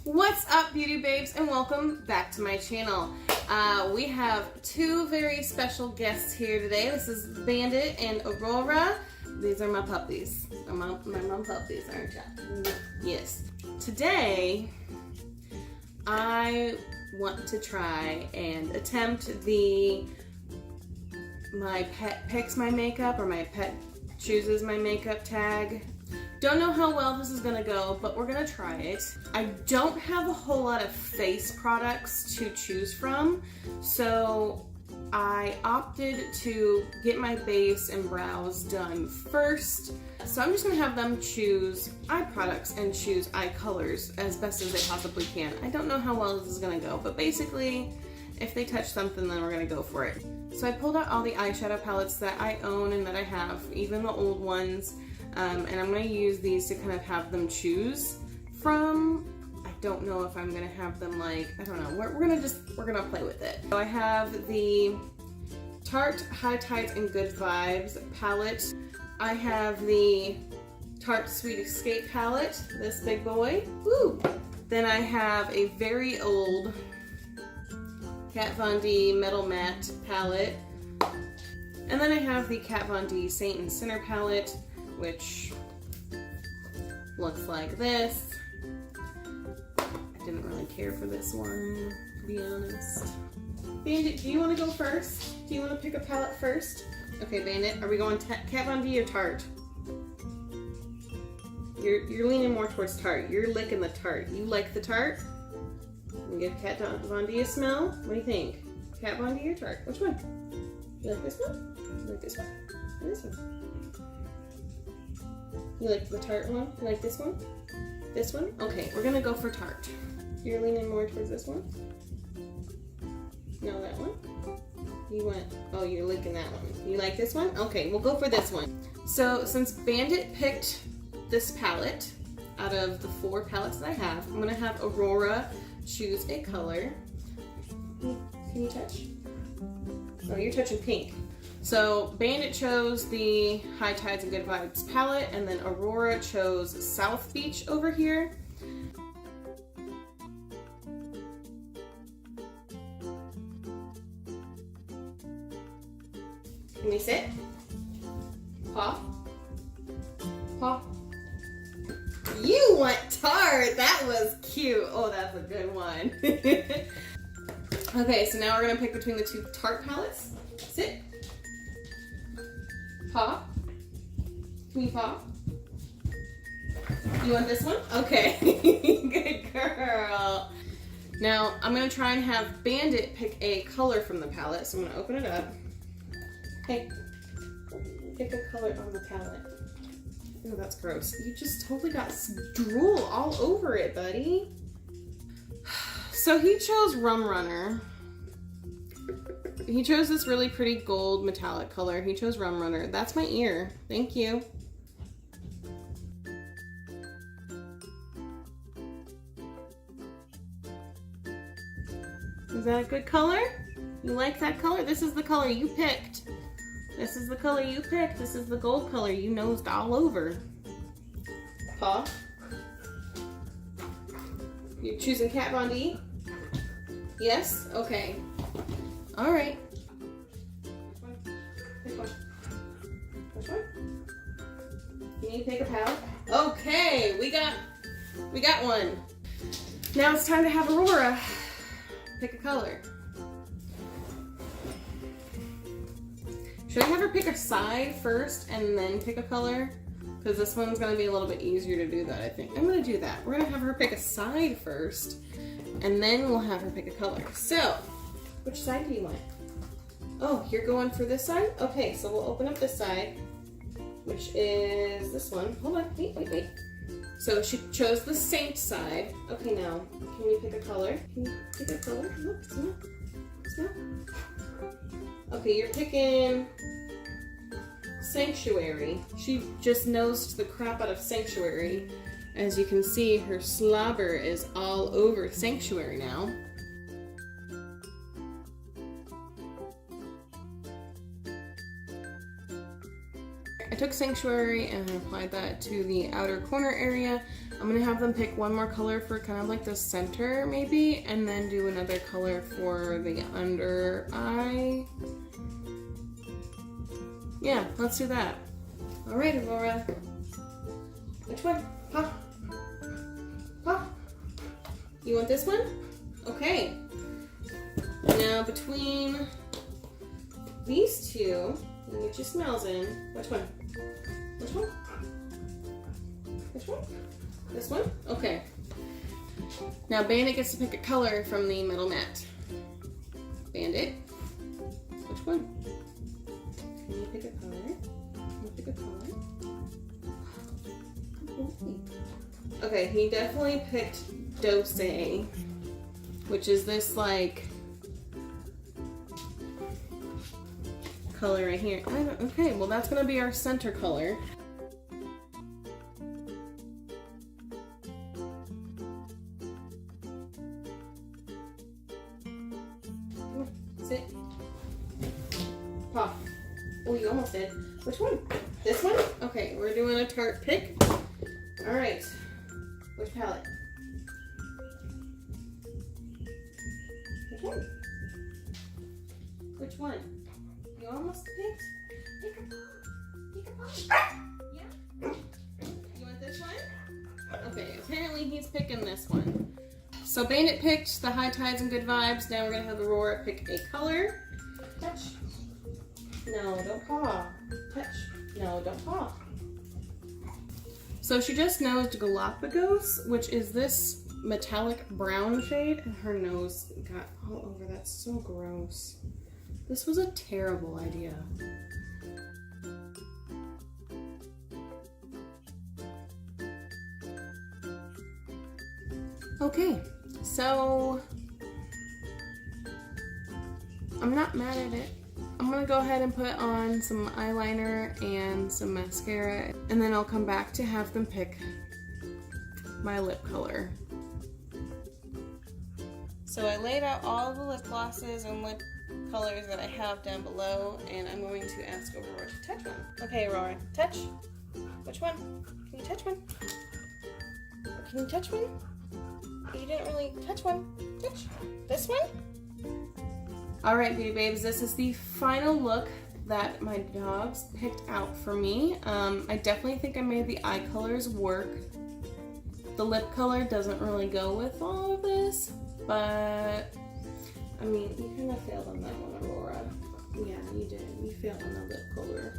What's up, beauty babes, and welcome back to my channel. We have two very special guests here today. This is Bandit and Aurora. These are my puppies. My mom puppies, aren't you? Yes. Today, I want to try and attempt my pet picks my makeup or my pet chooses my makeup tag. Don't know how well this is gonna go, but we're gonna try it. I don't have a whole lot of face products to choose from, so I opted to get my base and brows done first. So I'm just gonna have them choose eye products and choose eye colors as best as they possibly can. I don't know how well this is gonna go, but basically, if they touch something, then we're gonna go for it. So I pulled out all the eyeshadow palettes that I own and that I have, even the old ones. And I'm going to use these to kind of have them choose from. I don't know if I'm going to have them like, I don't know, we're going to play with it. So I have the Tarte High Tides and Good Vibes palette. I have the Tarte Sweet Escape palette, this big boy. Woo! Then I have a very old Kat Von D Metal Matte palette. And then I have the Kat Von D Saint and Sinner palette, which looks like this. I didn't really care for this one, to be honest. Bandit, do you want to go first? Do you want to pick a palette first? Okay, Bandit, are we going Kat Von D or Tarte? You're leaning more towards Tarte. You're licking the Tarte. You like the Tarte? We give Kat Von D a smell. What do you think? Kat Von D or Tarte? Which one? You like this one? You like this one? Or this one? You like the Tarte one? You like this one? This one? Okay, we're gonna go for Tarte. You're leaning more towards this one? No, that one? You went, oh, you're licking that one. You like this one? Okay, we'll go for this one. So since Bandit picked this palette out of the 4 palettes that I have, I'm gonna have Aurora choose a color. Can you touch? Oh, you're touching pink. So Bandit chose the High Tides and Good Vibes palette, and then Aurora chose South Beach over here. Can we sit? Paw? Paw? You want Tarte! That was cute! Oh, that's a good one. Okay, so now we're gonna pick between the 2 Tarte palettes. Sit. Paw? Can you paw? You want this one? Okay. Good girl. Now, I'm going to try and have Bandit pick a color from the palette. So I'm going to open it up. Hey, pick a color on the palette. Oh, that's gross. You just totally got drool all over it, buddy. So he chose Rum Runner. He chose this really pretty gold metallic color. He chose Rum Runner. That's my ear. Thank you. Is that a good color? You like that color? This is the color you picked. This is the color you picked. This is the gold color you nosed all over. Paw? You're choosing Kat Von D? Yes? Okay. All right. Which one? Which one? Which one? You need to pick a palette? Okay, we got one. Now it's time to have Aurora pick a color. Should I have her pick a side first and then pick a color? Because this one's going to be a little bit easier to do that, I think. I'm going to do that. We're going to have her pick a side first, and then we'll have her pick a color. So, which side do you want? Oh, you're going for this side? Okay, so we'll open up this side, which is this one. Hold on, wait. So she chose the Saint side. Okay, now, can you pick a color? Can you pick a color? Look, smell. Okay, you're picking Sanctuary. She just nosed the crap out of Sanctuary. As you can see, her slobber is all over Sanctuary now. I took Sanctuary and I applied that to the outer corner area. I'm gonna have them pick one more color for kind of like the center maybe, and then do another color for the under eye. Yeah, let's do that. All right, Aurora. Which one? Huh? Huh? You want this one? Okay. Now between these two, you get your smells in. Which one? Which one? Which one? This one? Okay. Now Bandit gets to pick a color from the metal mat. Bandit, which one? Can you pick a color? Can you pick a color? Okay, he definitely picked Dose, which is this like color right here. Okay, well that's gonna be our center color. Sit. Pop. Oh, you almost did. Which one? This one? Okay, we're doing a tart pick. All right. Which palette? Which one? Which one? You almost picked? Pick a ball. Pick a ball. Yeah? You want this one? Okay, apparently he's picking this one. So Bandit picked the High Tides and Good Vibes. Now we're gonna have Aurora pick a color. Touch. No, don't paw. Touch. No, don't paw. So she just nosed Galapagos, which is this metallic brown shade, and her nose got all over. That's so gross. This was a terrible idea. Okay, so I'm not mad at it. I'm gonna go ahead and put on some eyeliner and some mascara, and then I'll come back to have them pick my lip color. So I laid out all the lip glosses and lip colors that I have down below, and I'm going to ask Aurora to touch one. Okay, Aurora, touch. Which one? Can you touch one? Can you touch one? You didn't really touch one. Touch. This one? Alright, beauty babes, this is the final look that my dogs picked out for me. I definitely think I made the eye colors work. The lip color doesn't really go with all of this, but I mean, you kind of failed on that one, Aurora. Yeah, you did. You failed on the lip color.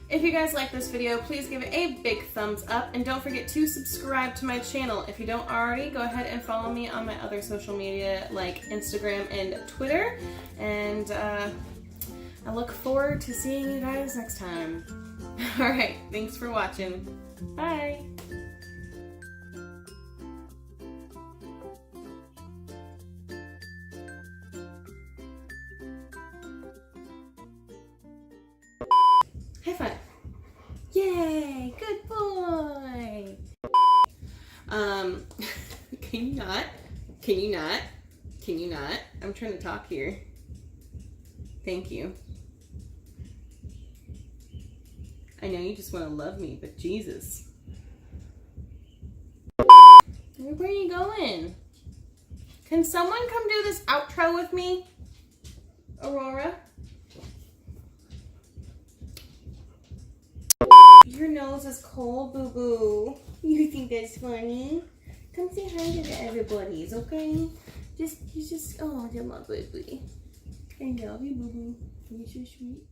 If you guys like this video, please give it a big thumbs up, and don't forget to subscribe to my channel. If you don't already, go ahead and follow me on my other social media like Instagram and Twitter, and I look forward to seeing you guys next time. Alright, thanks for watching. Bye! High five. Yay, good boy. Can you not? Can you not? Can you not? I'm trying to talk here. Thank you. I know you just want to love me, but Jesus. Where are you going? Can someone come do this outro with me? Aurora? Your nose is cold, boo-boo. You think that's funny? Come say hi to everybody's, okay? Just, oh, you're my baby. I love you, boo-boo. You're so sweet.